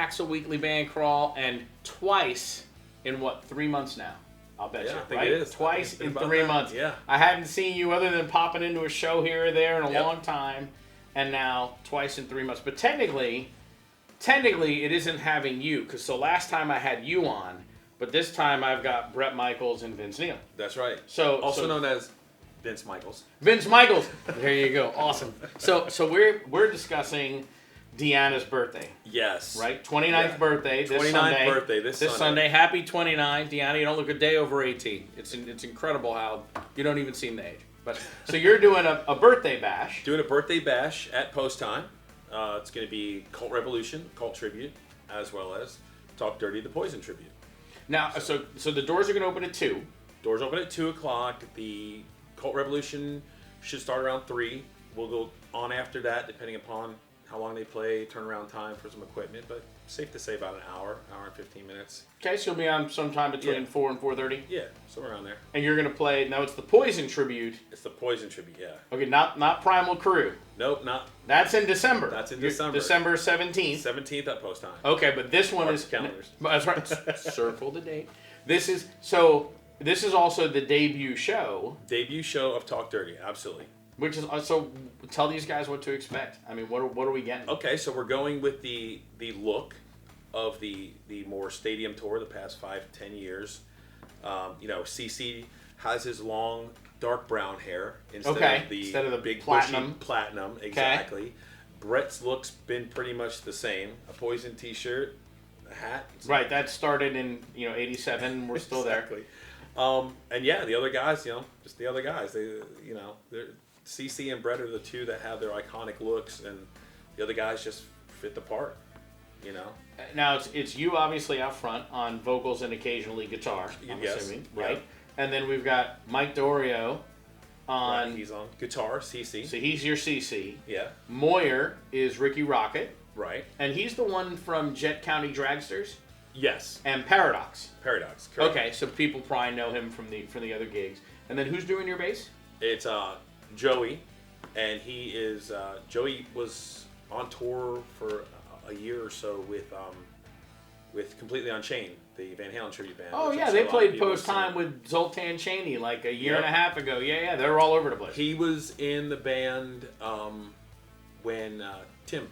Axel Weekly Band Crawl, and twice in 3 months now? I'll bet Yeah, you, I think right? it is. Twice in About 3 that. months. Yeah. I hadn't seen you other than popping into a show here or there in a Yep. long time, and now twice in 3 months. But technically, it isn't having you, because so last time I had you on, but this time I've got Bret Michaels and Vince Neil. That's right. So Also known as Vince Michaels. Vince Michaels. There you go. Awesome. So we're discussing Deanna's birthday. Yes. Right? 29th Yeah. birthday this 29th Sunday. birthday this Sunday. Happy 29. Deanna, you don't look a day over 18. It's incredible how you don't even seem the age. But so you're doing a birthday bash. Doing a birthday bash at post time. It's going to be Cult Revolution, Cult Tribute, as well as Talk Dirty, the Poison Tribute. Now, so the doors are going to open at 2. Doors open at 2 o'clock. The Cult Revolution should start around 3. We'll go on after that, depending upon how long they play, turnaround time for some equipment, but safe to say about an hour and 15 minutes. Okay, so you'll be on sometime between Yeah. 4 and 4:30. Yeah, somewhere around there. And you're going to play, now it's the Poison Tribute. It's the Poison Tribute, yeah. Okay, not Primal Crew. Nope, not That's in December. That's in December. December 17th. 17th at post time. Okay, but this one Mark is the calendars. That's right. Circle the date. This is also the debut show, Debut show of Talk Dirty, absolutely. which is so. Tell these guys what to expect. I mean, what are we getting? Okay, so we're going with the look of the more stadium tour the past 5-10 years. CC has his long dark brown hair instead of the big platinum. bushy platinum. Exactly. Brett's look's been pretty much the same. A Poison T-shirt, a hat. Right, that started in '87. We're still Exactly. And yeah, the other guys, just the other guys. They're CC and Brett are the two that have their iconic looks, and the other guys just fit the part. there. Now it's you obviously out front on vocals and occasionally guitar. I'm Yes, assuming, yeah. right? And then we've got Mike Dorio on. Right, he's on guitar, CC. So he's your CC. Yeah, Moyer is Ricky Rocket, right. and he's the one from Jet County Dragsters Yes, and Paradox. Paradox. Correct. Okay, so people probably know him from the other gigs. And then who's doing your bass? It's Joey, and he is Joey was on tour for a year or so with Completely Unchained, the Van Halen tribute band. Oh which yeah, I'm they sure a lot of played people have post time seen. with Zoltan Chaney like a year Yep. and a half ago. Yeah, they were all over the place. He was in the band when Tim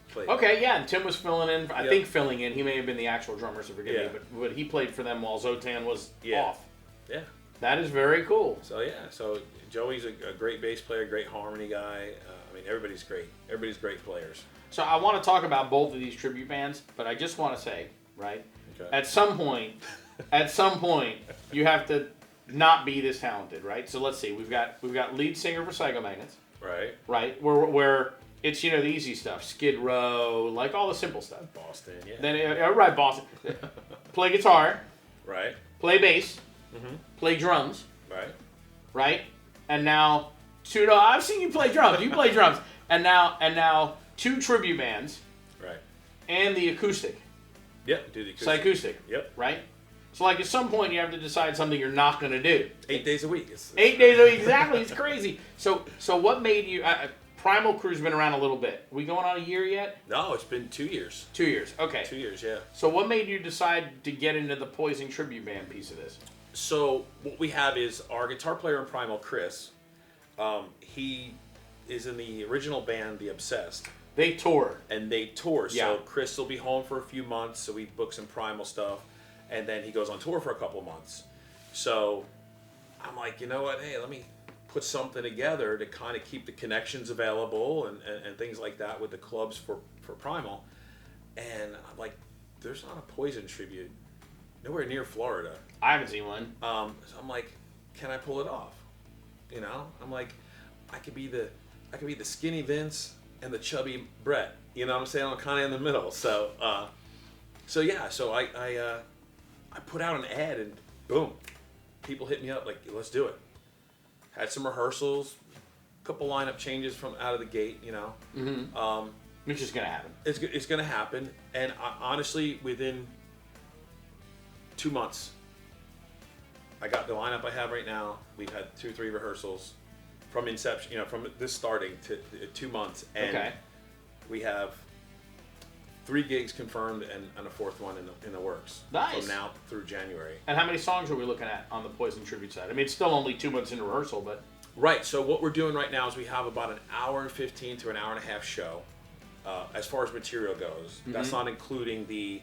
played. Okay, yeah, and Tim was filling in. I Yep. think filling in. He may have been the actual drummer, so forgive Yeah. me. But he played for them while Zoltan was Yeah. off. Yeah. That is very cool. So Joey's a great bass player, great harmony guy. Everybody's great. Everybody's great players. So I want to talk about both of these tribute bands, but I just want to say, right? Okay. At some point, you have to not be this talented, right? So let's see. We've got lead singer for Psycho Magnets, Right. right? Where it's the easy stuff, Skid Row, like all the simple stuff. Boston. Yeah. Then right, Boston. Play guitar, Right. play bass, Mm-hmm. play drums, Right. right? And now I've seen you play drums. You play drums, and now 2 tribute bands Right. and the acoustic. Yep. Do the It's acoustic, Yep. right? So like at some point you have to decide something you're not going to do. 8 days a week. It's 8 days a week, exactly. It's crazy. So what made you? Primal Crew's been around a little bit. We going on a year yet? No, it's been 2 years. 2 years. Okay. 2 years, yeah. So what made you decide to get into the Poison tribute band piece of this? So what we have is our guitar player in Primal, Chris. He is in the original band, The Obsessed, They tour. and they tour. Yeah. So Chris will be home for a few months, so we book some Primal stuff, and then he goes on tour for a couple months. So I'm like, you know what? Hey, let me put something together to kind of keep the connections available and things like that with the clubs for Primal. And I'm like, there's not a Poison tribute nowhere near Florida. I haven't seen one. So I'm like, can I pull it off? I'm like, I could be the skinny Vince and the chubby Brett. You know what I'm saying? I'm kind of in the middle. So I put out an ad and boom, people hit me up like, let's do it. Had some rehearsals, a couple lineup changes from out of the gate. Mm-hmm. Which is gonna happen. It's gonna happen, and honestly, within 2 months, I got the lineup I have right now. We've had 2-3 rehearsals from inception, from this starting to 2 months, and Okay. we have 3 gigs confirmed and a 4th one in the works. Nice. From now through January. And how many songs are we looking at on the Poison tribute side? I mean, it's still only 2 months into rehearsal, but Right. So what we're doing right now is we have about an hour and 15 to an hour and a half show. As far as material goes, that's not including the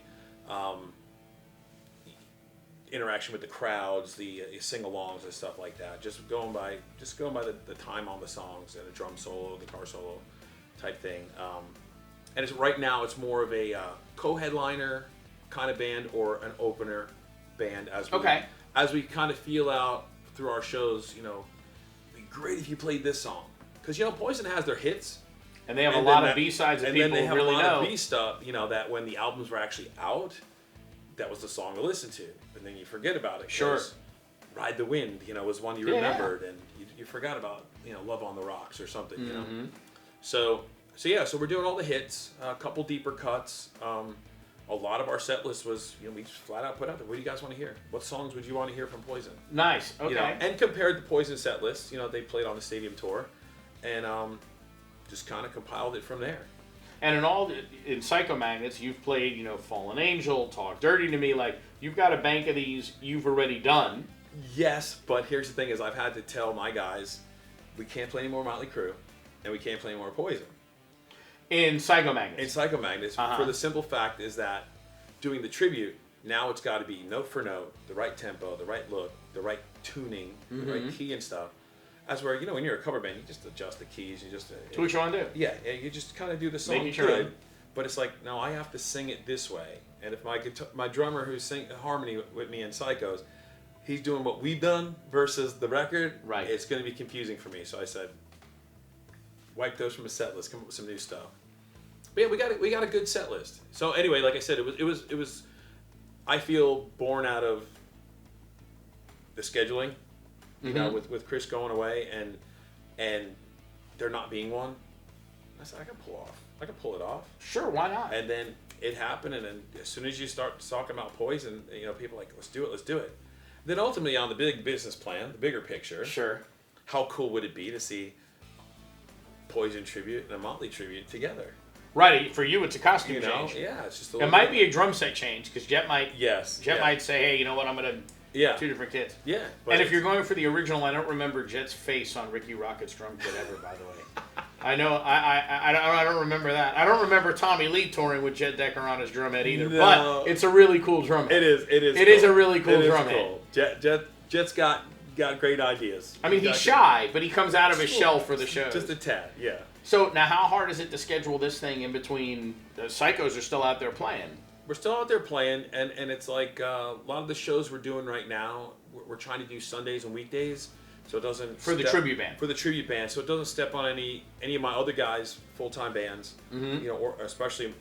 interaction with the crowds, the sing-alongs and stuff like that. Just going by the time on the songs and a drum solo, guitar solo type thing. And right now it's more of a co-headliner kind of band or an opener band as we kind of feel out through our shows. It'd be great if you played this song, because Poison has their hits. And they have a lot of B-sides that people really know. And then they have a lot of B stuff, that when the albums were actually out, that was the song to listen to. And then you forget about it. Sure. Ride the Wind, was one you remembered. And you forgot about, Love on the Rocks or something, So we're doing all the hits, a couple deeper cuts. A lot of our set list was, we just flat out put out there. What do you guys want to hear? What songs would you want to hear from Poison? Nice. Okay. And compared the Poison set list, they played on the stadium tour. And just kind of compiled it from there. And in Psychomagnets, you've played, Fallen Angel, Talk Dirty to Me. Like, you've got a bank of these you've already done. Yes, but here's the thing: is I've had to tell my guys, we can't play any more Motley Crue, and we can't play any more Poison. In Psychomagnets. In Psychomagnets, for the simple fact is that doing the tribute, now it's got to be note for note, the right tempo, the right look, the right tuning, the right key and stuff. As where, when you're a cover band, you just adjust the keys. You just do what you want to do. Yeah, you just kind of do the song good. But it's like, no, I have to sing it this way. And if my drummer who's singing harmony with me in Psychos, he's doing what we've done versus the record, right, it's going to be confusing for me. So I said, wipe those from a set list, come up with some new stuff. But yeah, we got a good set list. So anyway, like I said, it was I feel born out of the scheduling. With Chris going away and there not being one, I said I can pull it off. Sure, why not? And then it happened, and then as soon as you start talking about Poison, people are like, let's do it. Then ultimately on the big business plan, the bigger picture, sure, how cool would it be to see Poison tribute and a Motley tribute together? Right, for you it's a costume change. Yeah, it's just it might be a drum set change because Jet might might say, hey, you know what, I'm gonna. Yeah. 2 different kits. Yeah. And if you're going for the original, I don't remember Jet's face on Ricky Rocket's drum kit ever, by the way. I know, I don't remember that. I don't remember Tommy Lee touring with Jet Decker on his drum head either, but it's a really cool drum head. It is a really cool drum head. Jet's got great ideas. I mean, he's shy, but he comes out of his shell for the shows. Just a tad, yeah. So now how hard is it to schedule this thing in between? The Psychos are still out there playing. We're still out there playing, and it's like a lot of the shows we're doing right now, we're trying to do Sundays and weekdays, so it doesn't the tribute band. For the tribute band, so it doesn't step on any of my other guys' full-time bands, or especially,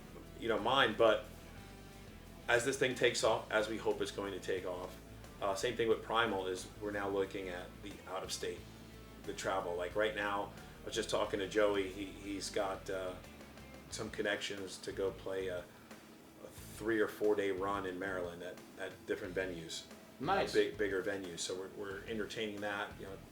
mine. But as this thing takes off, as we hope it's going to take off, same thing with Primal is we're now looking at the out-of-state, the travel. Like right now, I was just talking to Joey. He's got some connections to go play a 3 or 4 day run in Maryland at different venues. Nice. Bigger venues. So we're entertaining that,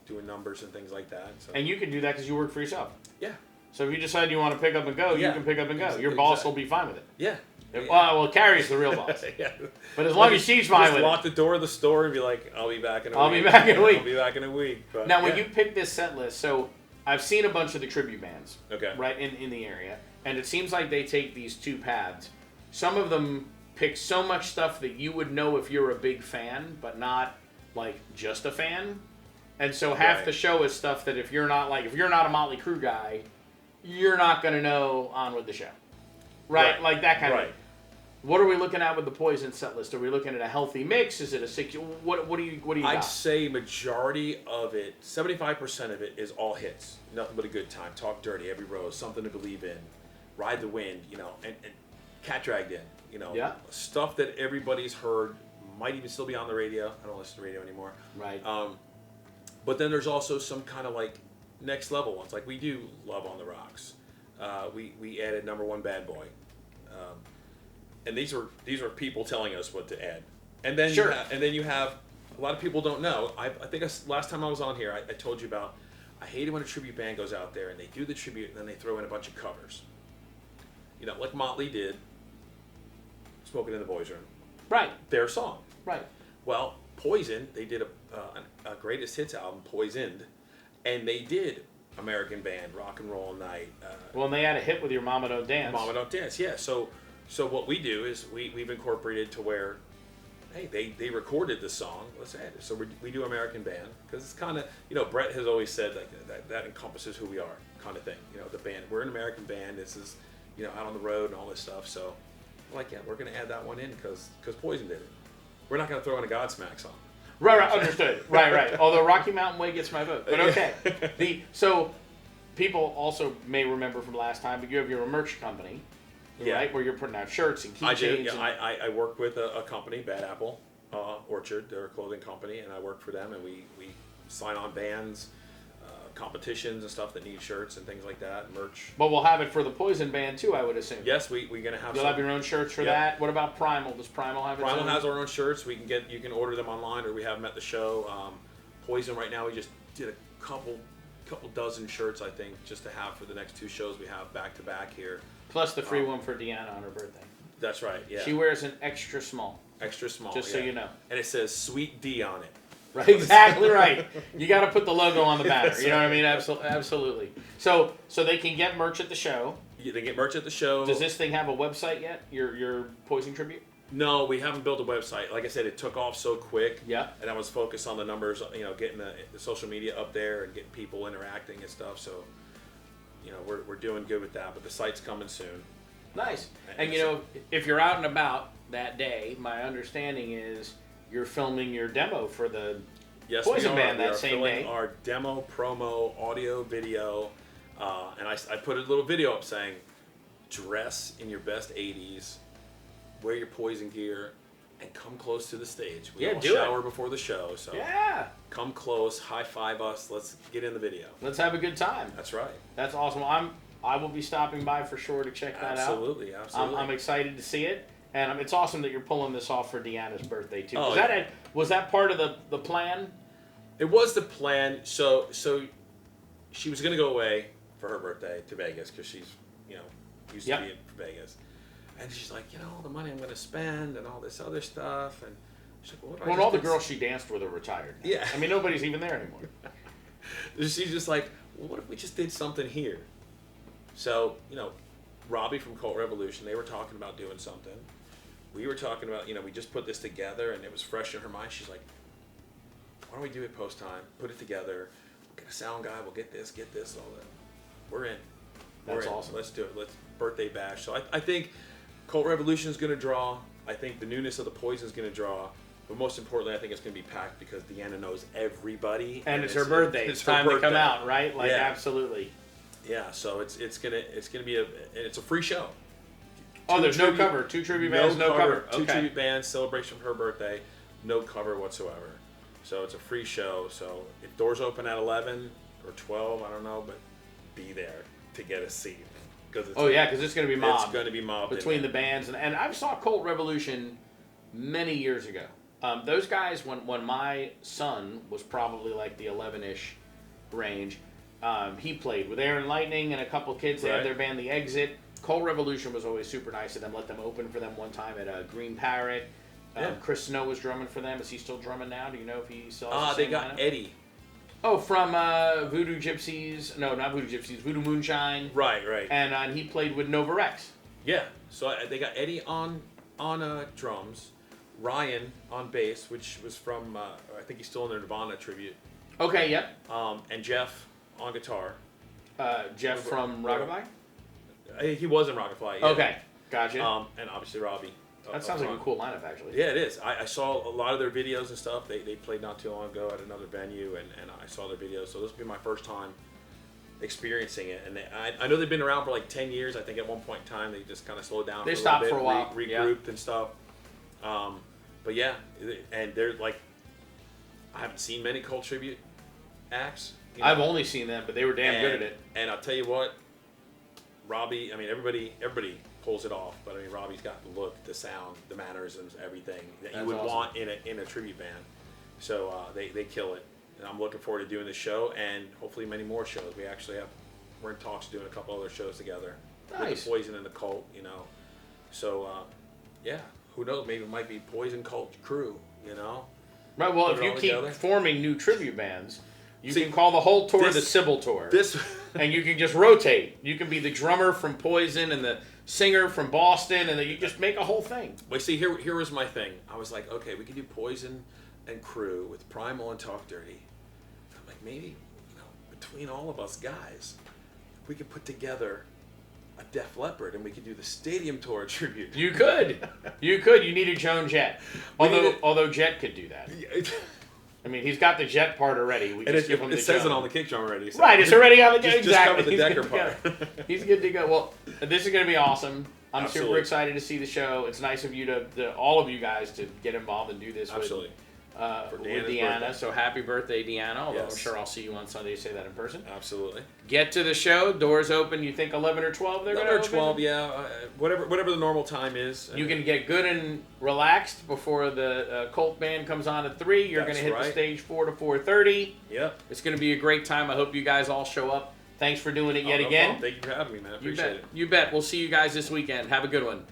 doing numbers and things like that. So. And you can do that because you work for yourself. Yeah. So if you decide you want to pick up and go, you can pick up and go. Your boss will be fine with it. Yeah. Well, Carrie's the real boss. Yeah. But as long as she's fine with it. Lock the door of the store and be like, I'll be back in a week. I'll be back in a week. I'll be back in a week. But, now, when you pick this set list, so I've seen a bunch of the tribute bands. Okay. Right, in the area. And it seems like they take these 2 paths. Some of them pick so much stuff that you would know if you're a big fan, but not like just a fan. And so half the show is stuff that if you're not a Motley Crue guy, you're not gonna know on with the show. Right? Like that kind of. What are we looking at with the Poison set list? Are we looking at a healthy mix? Is it a 60? What do you got? I'd say majority of it, 75% of it is all hits. Nothing but a good time. Talk Dirty, Every Rose, Something to Believe in, Ride the Wind, and Cat Dragged In. Stuff that everybody's heard, might even still be on the radio. I don't listen to radio anymore. Right. But then there's also some kind of like next level ones. Like we do Love on the Rocks. We added Number One Bad Boy. And these were people telling us what to add. And then you have a lot of people don't know. I think last time I was on here, I told you about. I hate it when a tribute band goes out there and they do the tribute and then they throw in a bunch of covers. Like Motley did. Smoking in the Boys Room, Right. their song. Right. Well, Poison, they did a greatest hits album, Poisoned, and they did American Band, Rock and Roll Night. Well, and they had a hit with Your Mama Don't Dance. Mama Don't Dance, yeah. So what we do is we've incorporated to where, hey, they recorded the song. Let's add it. So we do American Band because it's kind of, you know, Brett has always said like that encompasses who we are, kind of thing. You know, the band. We're an American band. This is, you know, out on the road and all this stuff. So, like, yeah, we're gonna add that one in because Poison did it. We're not gonna throw in a Godsmack song. Right, understood. Right. Although Rocky Mountain Way gets my vote, but okay. So people also may remember from last time, but you have your merch company, right, where you're putting out shirts and keychains. I do. Yeah, I work with a company, Bad Apple Orchard. They're a clothing company, and I work for them, and we sign on bands, competitions and stuff that need shirts and things like that, merch. But we'll have it for the Poison Band too, I would assume. Yes, we're gonna have. You'll have your own shirts for that. What about Primal? Does Primal have its Primal own? has our own shirts. You can order them online, or we have them at the show. Poison right now, we just did a couple dozen shirts, I think, just to have for the next 2 shows we have back to back here. Plus the free one for Deanna on her birthday. That's right. Yeah. She wears an extra small. Extra small. Just so you know. And it says Sweet D on it. Right, exactly right. You got to put the logo on the banner. You know what I mean? Absolutely. So they can get merch at the show. Yeah, they get merch at the show. Does this thing have a website yet? Your Poison tribute? No, we haven't built a website. Like I said, it took off so quick. Yeah. And I was focused on the numbers, you know, getting the social media up there and getting people interacting and stuff. So, you know, we're doing good with that. But the site's coming soon. Nice. And you know, if you're out and about that day, my understanding is you're filming your demo for the Poison Band that same day. Our demo, promo, audio, video, and I put a little video up saying, dress in your best 80s, wear your Poison gear, and come close to the stage. We all shower before the show, so come close, high five us, let's get in the video. Let's have a good time. That's right. That's awesome. I will be stopping by for sure to check that out. Absolutely. I'm excited to see it. And it's awesome that you're pulling this off for Deanna's birthday too. Oh, was that part of the plan? It was the plan. So she was going to go away for her birthday to Vegas because she's, you know, used to be in Vegas. And she's like, you know, all the money I'm going to spend and all this other stuff. And she's like, well, all the girls she danced with are retired now. Yeah. I mean, nobody's even there anymore. She's just like, well, what if we just did something here? So, you know, Robbie from Cult Revolution, they were talking about doing something. We were talking about, you know, we just put this together and it was fresh in her mind. She's like, why don't we do it post time? Put it together. We'll get a sound guy. We'll get this, all that. We're in. That's awesome. Let's do it. Let's birthday bash. So I think Cult Revolution is going to draw. I think the newness of the Poison is going to draw. But most importantly, I think it's going to be packed because Deanna knows everybody. And it's her birthday. It's time to come out, right? Like, absolutely. Yeah, so it's gonna be it's a free show. There's no cover. 2 tribute bands, no cover. 2 tribute bands, celebration of her birthday, no cover whatsoever. So it's a free show. So if doors open at 11 or 12, I don't know, but be there to get a seat. Because it's going to be mobbed. It's going to be mobbed between the bands, and I saw Cult Revolution many years ago. Those guys, when my son was probably like the 11-ish range. He played with Aaron Lightning and a couple kids. They had their band, The Exit. Cult Revolution was always super nice to them. Let them open for them one time at Green Parrot. Chris Snow was drumming for them. Is he still drumming now? Do you know if he still has the same they got lineup? Eddie. Oh, from Voodoo Gypsies. No, not Voodoo Gypsies. Voodoo Moonshine. Right. And he played with Nova Rex. Yeah. So they got Eddie on drums, Ryan on bass, which was from I think he's still in the Nirvana tribute. Okay. Yep. And Jeff on guitar. Jeff from Rockabye? He was in Rockabye, yeah. Okay, gotcha. And obviously Robbie. That sounds like a cool lineup, actually. Yeah, it is. I saw a lot of their videos and stuff. They played not too long ago at another venue, and I saw their videos. So this will be my first time experiencing it. And I know they've been around for like 10 years. I think at one point in time they just kind of slowed down. They stopped for a while. Regrouped and stuff. But yeah, and they're like, I haven't seen many Cult tribute acts. I've only seen them, but they were damn good at it. And I'll tell you what, Robbie, I mean, everybody pulls it off, but I mean, Robbie's got the look, the sound, the mannerisms, everything that you would want in a tribute band. So they kill it. And I'm looking forward to doing this show and hopefully many more shows. We're in talks doing a couple other shows together. Nice. With the Poison and the Cult, you know. So, yeah, who knows? Maybe it might be Poison Cult Crew. You know. Right. Well, Put if it you all keep together. forming new tribute bands, you See, can call the whole tour the this- Sybil Tour. This. And you can just rotate. You can be the drummer from Poison and the singer from Boston, and then you just make a whole thing. Well, see, here was my thing. I was like, okay, we can do Poison and Crew with Primal and Talk Dirty. I'm like, maybe, between all of us guys, we could put together a Def Leppard and we could do the stadium tour tribute. You could. You could. You need a Joan Jett. need Although Jett could do that. I mean, he's got the Jet part already. We And just give him the it says Joan. it on the kick drum already. So Right, it's already on the just exactly. cover the He's Decker good to part. go. He's good to go. Well, this is going to be awesome. I'm super Absolutely. excited to see the show. It's nice of you to all of you guys to get involved and do this Absolutely. with Deanna's Deanna. birthday. So happy birthday, Deanna. Although I'm Yes. sure I'll see you on Sunday to say that in person. Absolutely. Get to the show. Doors open. You think 11 or 12 they're going to 11 or open? 12, yeah. Whatever the normal time is. You can get good and relaxed before the Colt band comes on at 3. You're going to That's hit the right. stage 4 to 4:30. Yep. It's going to be a great time. I hope you guys all show up. Thanks for doing it yet Oh, no again. problem. Thank you for having me, man. I You appreciate bet. it. You bet. We'll see you guys this weekend. Have a good one.